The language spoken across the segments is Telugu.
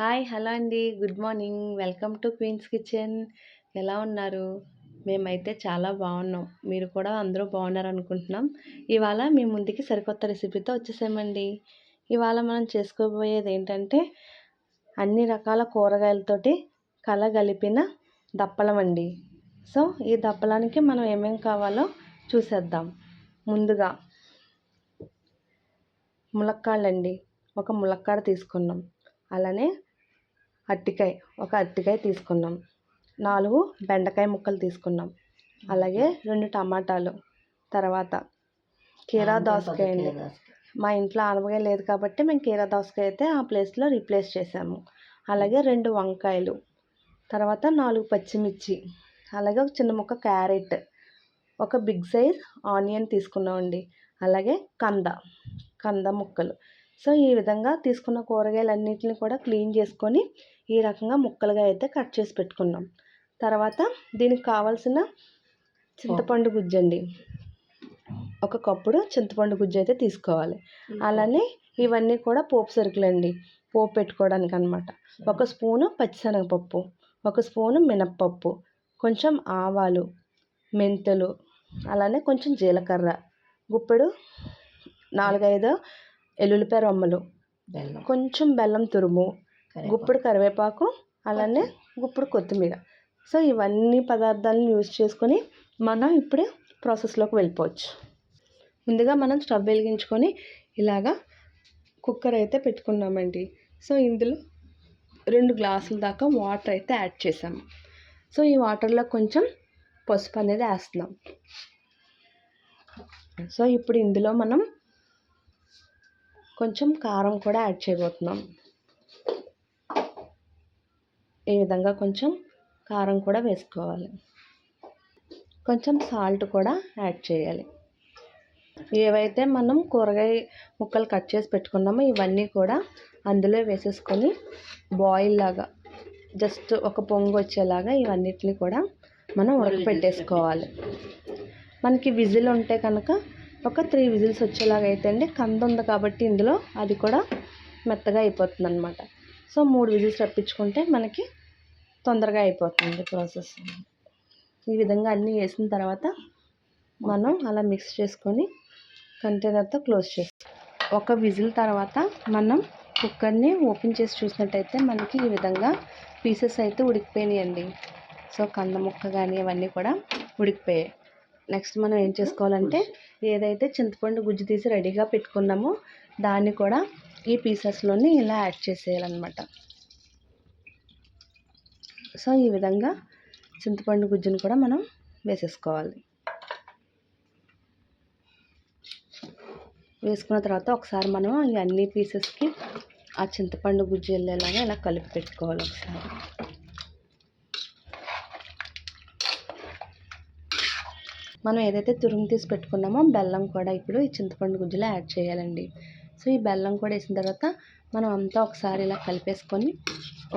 హాయ్ హలో అండి. Good morning. Welcome to Queens Kitchen. ఎలా ఉన్నారు? మేమైతే చాలా బాగున్నాం. మీరు కూడా అందరూ బాగున్నారనుకుంటున్నాం. ఇవాళ మీ ముందుకి సరికొత్త రెసిపీతో వచ్చేసామండి. ఇవాళ మనం చేసుకోబోయేది ఏంటంటే అన్ని రకాల కూరగాయలతోటి కలగలిపిన దప్పలం అండి. సో ఈ దప్పలానికి మనం ఏమేమి కావాలో చూసేద్దాం. ముందుగా ములక్కాళ్ళండి. ఒక ములక్కాడ తీసుకున్నాం. అలానే ఒక అరటికాయ తీసుకున్నాం. 4 బెండకాయ ముక్కలు తీసుకున్నాం. అలాగే 2 టమాటాలు. తర్వాత కీరా దోసకాయ అండి. మా ఇంట్లో ఆనపకాయ లేదు కాబట్టి మేము కీరా దోసకాయ అయితే ఆ ప్లేస్లో రీప్లేస్ చేసాము. అలాగే 2 వంకాయలు, తర్వాత 4 పచ్చిమిర్చి, అలాగే ఒక చిన్న ముక్క క్యారెట్, ఒక బిగ్ సైజ్ ఆనియన్ తీసుకున్నామండి. అలాగే కంద ముక్కలు. సో ఈ విధంగా తీసుకున్న కూరగాయలన్నిటిని కూడా క్లీన్ చేసుకొని ఈ రకంగా ముక్కలుగా అయితే కట్ చేసి పెట్టుకున్నాం. తర్వాత దీనికి కావాల్సిన చింతపండు గుజ్జండి. ఒక కప్పుడు చింతపండు గుజ్జు అయితే తీసుకోవాలి. అలానే ఇవన్నీ కూడా పోపు సరుకులండి, పోపు పెట్టుకోవడానికి అనమాట. 1 స్పూను పచ్చిశనగపప్పు, 1 స్పూను మినప్పప్పు, కొంచెం ఆవాలు, మెంతులు, అలానే కొంచెం జీలకర్ర, గుప్పెడు 4-5 ఎల్లుల్లిపాయ రొమ్మలు, కొంచెం బెల్లం తురుము, గుప్పుడు కరివేపాకు, అలానే గుప్పుడు కొత్తిమీర. సో ఇవన్నీ పదార్థాలను యూజ్ చేసుకొని మనం ఇప్పుడే ప్రాసెస్లోకి వెళ్ళిపోవచ్చు. ముందుగా మనం స్టవ్ వెలిగించుకొని ఇలాగా కుక్కర్ అయితే పెట్టుకున్నామండి. సో ఇందులో 2 గ్లాసుల దాకా వాటర్ అయితే యాడ్ చేసాము. సో ఈ వాటర్లో కొంచెం పసుపు అనేది వేస్తున్నాం. సో ఇప్పుడు ఇందులో మనం కొంచెం కారం కూడా యాడ్ చేయబోతున్నాం. ఈ విధంగా కొంచెం కారం కూడా వేసుకోవాలి. కొంచెం సాల్ట్ కూడా యాడ్ చేయాలి. ఏవైతే మనం కూరగాయ ముక్కలు కట్ చేసి పెట్టుకున్నామో ఇవన్నీ కూడా అందులో వేసేసుకొని బాయిల్ లాగా జస్ట్ ఒక పొంగు వచ్చేలాగా ఇవన్నిటిని కూడా మనం ఉడకపెట్టేసుకోవాలి. మనకి విజిల్ ఉంటే కనుక ఒక 3 విజిల్స్ వచ్చేలాగా అయితే అండి. కంద ఉంది కాబట్టి ఇందులో అది కూడా మెత్తగా అయిపోతుంది అనమాట. సో 3 విజిల్స్ రప్పించుకుంటే మనకి తొందరగా అయిపోతుంది ప్రాసెస్. ఈ విధంగా అన్నీ వేసిన తర్వాత మనం అలా మిక్స్ చేసుకొని కంటైనర్తో క్లోజ్ చేస్తాం. 1 విజిల్ తర్వాత మనం కుక్కర్ని ఓపెన్ చేసి చూసినట్టయితే మనకి ఈ విధంగా పీసెస్ అయితే ఉడికిపోయినాయండి. సో కంద ముక్క కానీ అవన్నీ కూడా ఉడికిపోయాయి. నెక్స్ట్ మనం ఏం చేసుకోవాలంటే ఏదైతే చింతపండు గుజ్జు తీసి రెడీగా పెట్టుకున్నామో దాన్ని కూడా ఈ పీసెస్లోని ఇలా యాడ్ చేసేయాలన్నమాట. సో ఈ విధంగా చింతపండు గుజ్జును కూడా మనం వేసేసుకోవాలి. వేసుకున్న తర్వాత ఒకసారి మనం ఈ అన్ని పీసెస్కి ఆ చింతపండు గుజ్జు వెళ్ళేలాగా ఇలా కలిపి పెట్టుకోవాలి. ఒకసారి మనం ఏదైతే తురుము తీసి పెట్టుకున్నామో బెల్లం కూడా ఇప్పుడు ఈ చింతపండు గుజ్జులో యాడ్ చేయాలండి. సో ఈ బెల్లం కూడా వేసిన తర్వాత మనం అంతా ఒకసారి ఇలా కలిపేసుకొని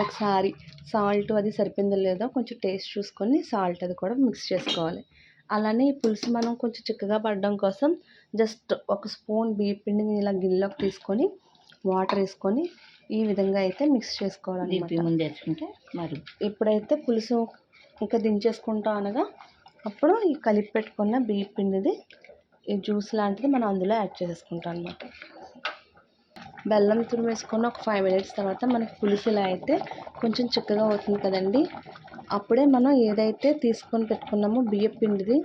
ఒకసారి సాల్ట్ అది సరిపోయిందో లేదో కొంచెం టేస్ట్ చూసుకొని సాల్ట్ అది కూడా మిక్స్ చేసుకోవాలి. అలానే ఈ పులుసు మనం కొంచెం చిక్కగా పడడం కోసం జస్ట్ 1 స్పూన్ బియ్యం పిండిని ఇలా గిన్నెలోకి తీసుకొని వాటర్ వేసుకొని ఈ విధంగా అయితే మిక్స్ చేసుకోవాలన్నమాట. ఇప్పుడైతే పులుసు ఇంకా దించేసుకుంటాం అనగా అప్పుడు ఈ కలిపి పెట్టుకున్న బియ్యం పిండిది ఈ జ్యూస్ లాంటిది మనం అందులో యాడ్ చేసేసుకుంటాం అన్నమాట. బెల్లం తురుము వేసుకున్న ఒక 5 మినిట్స్ తర్వాత మనకి పులుసు ఇలా అయితే కొంచెం చిక్కగా అవుతుంది కదండి. అప్పుడే మనం ఏదైతే తీసుకొని పెట్టుకున్నామో బియ్యం పిండిది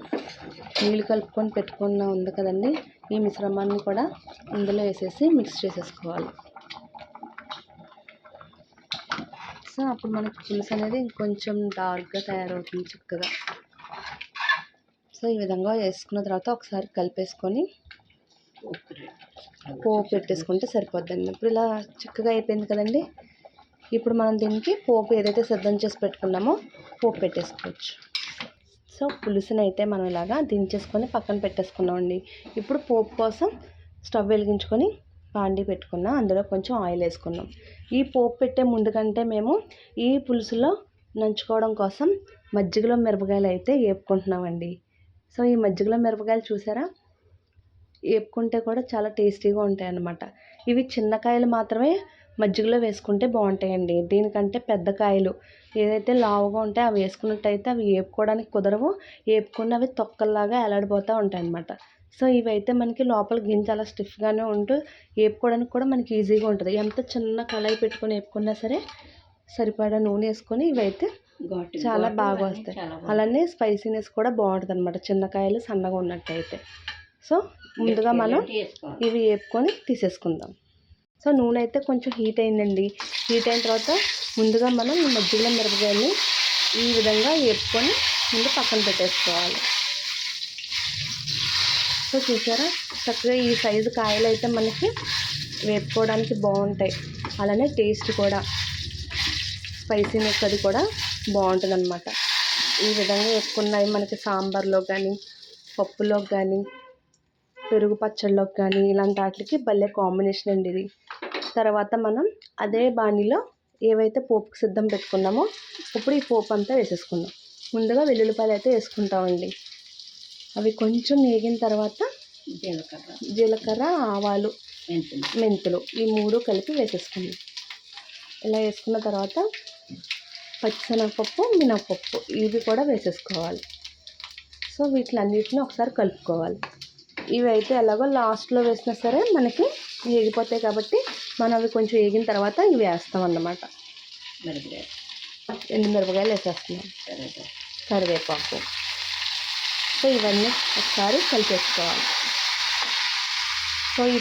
నీళ్ళు కలుపుకొని పెట్టుకున్న ఉంది కదండి, ఈ మిశ్రమాన్ని కూడా ఇందులో వేసేసి మిక్స్ చేసేసుకోవాలి. సో అప్పుడు మనకి పులుసు అనేది ఇంకొంచెం డార్క్గా తయారవుతుంది చిక్కగా. సో ఈ విధంగా వేసుకున్న తర్వాత ఒకసారి కలిపేసుకొని పోపు పెట్టేసుకుంటే సరిపోద్దండి. ఇప్పుడు ఇలా చిక్కగా అయిపోయింది కదండి. ఇప్పుడు మనం దీనికి పోపు ఏదైతే సిద్ధం చేసి పెట్టుకున్నామో పోపు పెట్టేసుకోవచ్చు. సో పులుసుని అయితే మనం ఇలాగా దించేసుకొని పక్కన పెట్టేసుకున్నామండి. ఇప్పుడు పోపు కోసం స్టవ్ వెలిగించుకొని బాండీ పెట్టుకున్నాం. అందులో కొంచెం ఆయిల్ వేసుకున్నాం. ఈ పోపు పెట్టే ముందు కంటే మేము ఈ పులుసులో నంచుకోవడం కోసం మజ్జిగలో మిరపకాయలు అయితే వేపుకుంటున్నామండి. సో ఈ మజ్జిగలో మిరపకాయలు చూసారా, వేపుకుంటే కూడా చాలా టేస్టీగా ఉంటాయి అన్నమాట. ఇవి చిన్న కాయలు మాత్రమే మజ్జిగలో వేసుకుంటే బాగుంటాయండి. దీనికంటే పెద్ద కాయలు ఏదైతే లావుగా ఉంటే అవి వేసుకున్నట్టయితే అవి వేపుకోవడానికి కుదరవు. వేపుకున్న అవి తొక్కల్లాగా ఎలాడిపోతూ ఉంటాయన్నమాట. సో ఇవైతే మనకి లోపల గింజ అలా స్టిఫ్గానే ఉంటూ వేపుకోవడానికి కూడా మనకి ఈజీగా ఉంటుంది. ఎంత చిన్న కళాయి పెట్టుకొని వేపుకున్నా సరే సరిపడా నూనె వేసుకొని ఇవైతే చాలా బాగా వస్తాయి. అలానే స్పైసీనెస్ కూడా బాగుంటుంది అనమాట చిన్న కాయలు సన్నగా ఉన్నట్టయితే. సో ముందుగా మనం ఇవి వేపుకొని తీసేసుకుందాం. సో నూనె అయితే కొంచెం హీట్ అయిందండి. హీట్ అయిన తర్వాత ముందుగా మనం ఈ మజ్జిగలో మిరపకాయలు ఈ విధంగా వేపుకొని ముందు పక్కన పెట్టేసుకోవాలి. సో చూసారా చక్కగా ఈ సైజు కాయలు అయితే మనకి వేపుకోవడానికి బాగుంటాయి. అలానే టేస్ట్ కూడా స్పైసీనెస్ అది కూడా బాగుంటుంది అనమాట. ఈ విధంగా వేపుకున్నవి మనకి సాంబార్లో కానీ పప్పులో కానీ పెరుగు పచ్చళ్ళలోకి కానీ ఇలాంటి వాటికి భలే కాంబినేషన్ అండి ఇది. తర్వాత మనం అదే బాణీలో ఏవైతే పోపుకి సిద్ధం పెట్టుకున్నామో ఇప్పుడు ఈ పోపు అంతా వేసేసుకుందాం. ముందుగా వెల్లుల్లిపాయలు అయితే వేసుకుంటామండి. అవి కొంచెం వేగిన తర్వాత జీలకర్ర ఆవాలు మెంతులు ఈ 3 కలిపి వేసేసుకుందాం. ఇలా వేసుకున్న తర్వాత పచ్చిశనగపప్పు మినపప్పు ఇవి కూడా వేసేసుకోవాలి. సో వీటిలన్నిటిని ఒకసారి కలుపుకోవాలి. ఇవి అయితే ఎలాగో లాస్ట్లో వేసినా సరే మనకి వేగిపోతాయి కాబట్టి మనం అవి కొంచెం వేగిన తర్వాత ఇవి వేస్తాం అన్నమాట. ఎండు మిరపకాయలు వేసేస్తున్నాం, కరివేపాకు. సో ఇవన్నీ ఒకసారి కలిపేసుకోవాలి. సో ఈ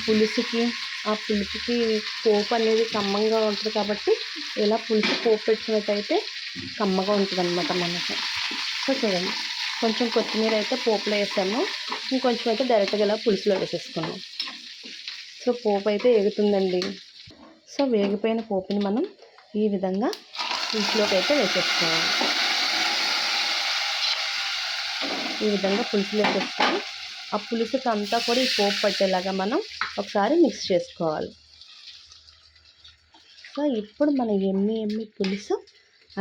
పులుసుకి ఆ పులుసుకి పోపు అనేది కమ్మంగా ఉంటుంది కాబట్టి ఇలా పులుసు పోపు పెట్టుకున్నట్టయితే కమ్మగా ఉంటుంది అనమాట మనకి. సో చూడండి కొంచెం కొత్తిమీర అయితే పోపులో వేసాము, ఇంకొంచెం అయితే డైరెక్ట్గా ఇలా పులుసులో వేసేసుకున్నాం. సో పోపు అయితే వేగుతుందండి. సో వేగిపోయిన పోపుని మనం ఈ విధంగా పులుసులోకి అయితే వేసేసుకోవాలి. ఈ విధంగా పులుసులో వేసేసుకొని ఆ పులుసుకి అంతా కూడా ఈ పోపు పట్టేలాగా మనం ఒకసారి మిక్స్ చేసుకోవాలి. సో ఇప్పుడు మన ఎమ్మి పులుసు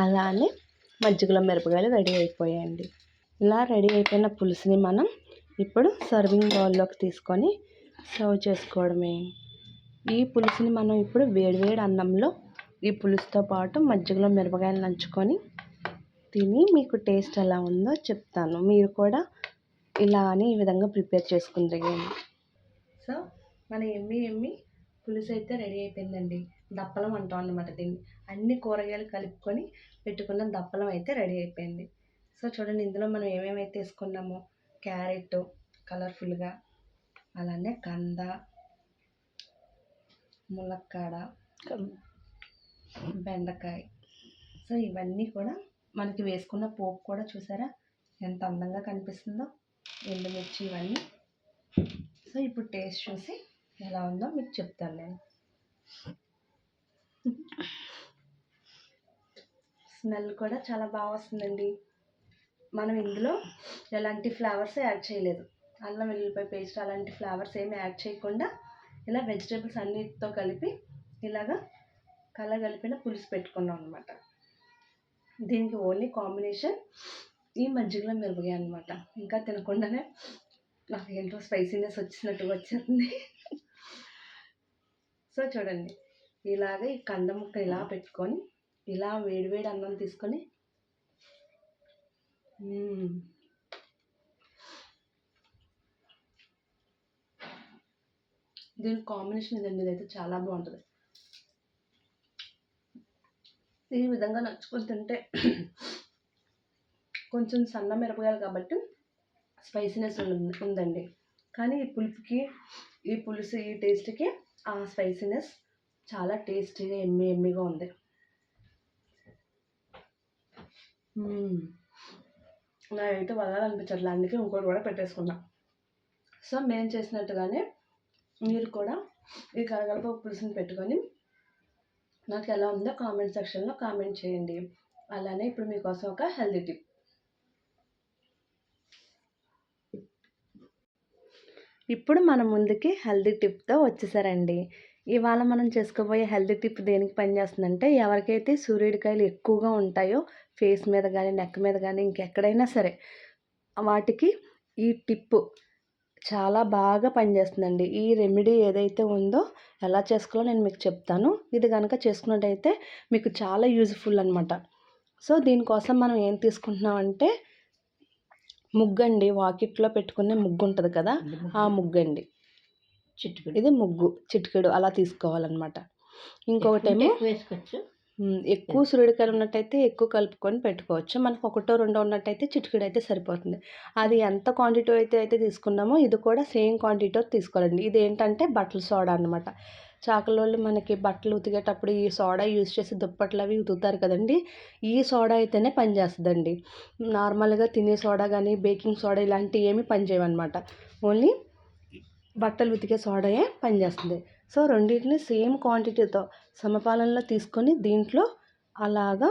అలానే మజ్జిగలో మిరపకాయలు రెడీ అయిపోయాయండి. ఇలా రెడీ అయిపోయిన పులుసుని మనం ఇప్పుడు సర్వింగ్ బౌల్లోకి తీసుకొని సర్వ్ చేసుకోవడమే. ఈ పులుసుని మనం ఇప్పుడు వేడివేడి అన్నంలో ఈ పులుసుతో పాటు మజ్జిగలో మిరపకాయలు నంచుకొని తిని మీకు టేస్ట్ ఎలా ఉందో చెప్తాను. మీరు కూడా ఇలా అని ఈ విధంగా ప్రిపేర్ చేసుకుంటారు. సో మన ఎమ్మి పులుసు అయితే రెడీ అయిపోయిందండి. దప్పలం అంటాం అన్నమాట దీన్ని. అన్ని కూరగాయలు కలుపుకొని పెట్టుకున్న దప్పలం అయితే రెడీ అయిపోయింది. సో చూడండి ఇందులో మనం ఏమేమైతే వేసుకున్నామో క్యారెట్ కలర్ఫుల్గా, అలానే కంద, ములక్కాడ, బెండకాయ. సో ఇవన్నీ కూడా మనకి వేసుకున్న పోపు కూడా చూసారా ఎంత అందంగా కనిపిస్తుందో, ఎండుమిర్చి ఇవన్నీ. సో ఇప్పుడు టేస్ట్ చూసి ఎలా ఉందో మీకు చెప్తాను నేను. స్మెల్ కూడా చాలా బాగా వస్తుందండి. మనం ఇందులో ఎలాంటి ఫ్లేవర్స్ యాడ్ చేయలేదు. అల్లం వెల్లుల్లిపాయ పేస్ట్ అలాంటి ఫ్లేవర్స్ ఏమి యాడ్ చేయకుండా ఇలా వెజిటేబుల్స్ అన్నిటితో కలిపి ఇలాగా కలగలిపిన పులుసు పెట్టుకున్నాం అనమాట. దీనికి ఓన్లీ కాంబినేషన్ ఈ మజ్జిగలో మిరపకాయ అనమాట. ఇంకా తినకుండానే నాకు ఏంటో స్పైసీనెస్ వచ్చినట్టుగా వచ్చేస్తుంది. సో చూడండి ఇలాగ ఈ కంద ముక్క ఇలా పెట్టుకొని ఇలా వేడివేడి అన్నం తీసుకొని దీని కాంబినేషన్ ఇదండి. ఇదైతే చాలా బాగుంటుంది. ఈ విధంగా నచ్చుకొని తింటే కొంచెం సన్న మిరపకాయలు కాబట్టి స్పైసీనెస్ ఉందండి. కానీ ఈ పులుపుకి ఈ పులుసు ఈ టేస్ట్కి ఆ స్పైసీనెస్ చాలా టేస్టీగా ఎమ్మిగా ఉంది. నాకైతే వదలాలనిపించట్లేదు, అందుకే ఇంకోటి కూడా పెట్టేసుకున్నా. సో మేము చేసినట్టుగానే మీరు కూడా ఈ కరగలప పులుసుని పెట్టుకొని నాకు ఎలా ఉందో కామెంట్ సెక్షన్లో కామెంట్ చేయండి. అలానే ఇప్పుడు మీకోసం ఒక హెల్తీ టిప్. ఇప్పుడు మన ముందుకి హెల్తీ టిప్తో వచ్చేసారండి. ఇవాళ మనం చేసుకోబోయే హెల్తీ టిప్ దేనికి పనిచేస్తుందంటే ఎవరికైతే సూర్యుడికాయలు ఎక్కువగా ఉంటాయో ఫేస్ మీద కానీ నెక్ మీద కానీ ఇంకెక్కడైనా సరే వాటికి ఈ టిప్పు చాలా బాగా పనిచేస్తుందండి. ఈ రెమెడీ ఏదైతే ఉందో ఎలా చేసుకోవాలో నేను మీకు చెప్తాను. ఇది గనక చేసుకున్నట్టయితే మీకు చాలా యూజ్‌ఫుల్ అనమాట. సో, దీనికోసం మనం ఏం తీసుకుంటున్నామంటే ముగ్గండి. వాకిట్లో పెట్టుకునే ముగ్గుంటది కదా! ఆ ముగ్గండి. ఇది ముగ్గు చిటికెడు అలా తీసుకోవాలనమాట. ఇంకొకటేమో ఎక్కువ సూర్యకాయలు ఉన్నట్టయితే ఎక్కువ కలుపుకొని పెట్టుకోవచ్చు. మనకు ఒకటో రెండో ఉన్నట్టయితే చిటికెడైతే సరిపోతుంది. అది ఎంత క్వాంటిటీ అయితే తీసుకున్నామో ఇది కూడా సేమ్ క్వాంటిటీతో తీసుకోవాలండి. ఇదేంటంటే బట్టల సోడా అనమాట. చాకలోళ్ళు మనకి బట్టలు ఉతికేటప్పుడు ఈ సోడా యూజ్ చేసి దుప్పట్లు అవి ఉతుకుతారు కదండీ! ఈ సోడా అయితేనే పనిచేస్తదండి. నార్మల్‌గా తినే సోడా గానీ, బేకింగ్ సోడా ఇలాంటివి ఏమి పనిచేయవనమాట. ఓన్లీ బట్టలు ఉతికే సోడాయే పనిచేస్తుంది. సో, రెండిటిని సేమ్ క్వాంటిటీతో సమపాలనలో తీసుకొని దీంట్లో అలాగా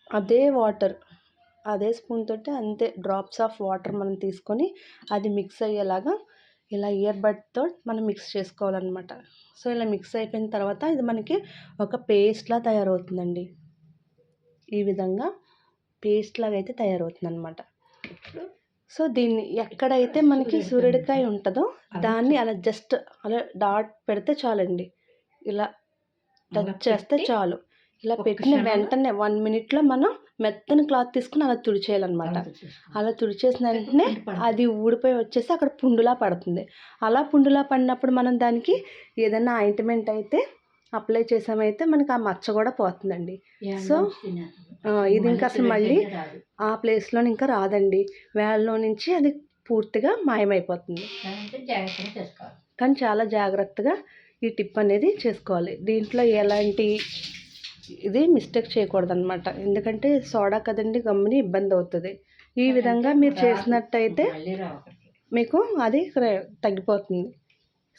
అదే వాటర్ అదే స్పూన్ తోటి అంతే డ్రాప్స్ ఆఫ్ వాటర్ మనం తీసుకొని అది మిక్స్ అయ్యేలాగా ఇలా ఇయర్ బడ్‌తో మనం మిక్స్ చేసుకోవాలనమాట. సో, ఇలా మిక్స్ అయిపోయిన తర్వాత ఇది మనకి ఒక పేస్ట్‌లా తయారవుతుందండి. ఈ విధంగా పేస్ట్ లాగా అయితే తయారవుతుందనమాట. సో, దీన్ని ఎక్కడైతే మనకి సూర్యుడికాయ ఉంటుందో దాన్ని అలా జస్ట్ అలా డాట్ పెడితే చాలండి. ఇలా టచ్ చేస్తే చాలు. ఇలా పెట్టిన వెంటనే 1 మినిట్‌లో మనం మెత్తని క్లాత్ తీసుకొని అలా తుడిచేయాలనమాట. అలా తుడిచేసిన వెంటనే అది ఊడిపోయి వచ్చేసి అక్కడ పుండులా పడుతుంది. అలా పుండులా పడినప్పుడు మనం దానికి ఏదైనా ఆయింట్మెంట్ అయితే అప్లై చేసామైతే మనకి ఆ మచ్చ కూడా పోతుందండి. సో, ఇది ఇంకా అసలు మళ్ళీ ఆ ప్లేస్‌లోని ఇంకా రాదండి. వేళ్ళలో నుంచి అది పూర్తిగా మాయమైపోతుంది. కానీ చాలా జాగ్రత్తగా ఈ టిప్ అనేది చేసుకోవాలి. దీంట్లో ఎలాంటి ఇది మిస్టేక్ చేయకూడదనమాట. ఎందుకంటే సోడా కదండీ గమ్ముని ఇబ్బంది అవుతుంది. ఈ విధంగా మీరు చేసినట్టయితే మీకు అది తగ్గిపోతుంది.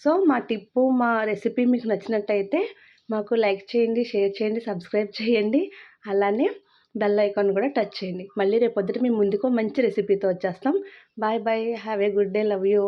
సో, మా టిప్పు, మా రెసిపీ మీకు నచ్చినట్టయితే మాకు లైక్ చేయండి, షేర్ చేయండి, సబ్స్క్రైబ్ చేయండి. అలానే బెల్ ఐకాన్ కూడా టచ్ చేయండి. మళ్ళీ రేపొద్దుట మీ ముందుకు మంచి రెసిపీతో వచ్చేస్తాం. Bye bye. Have a good day. Love you.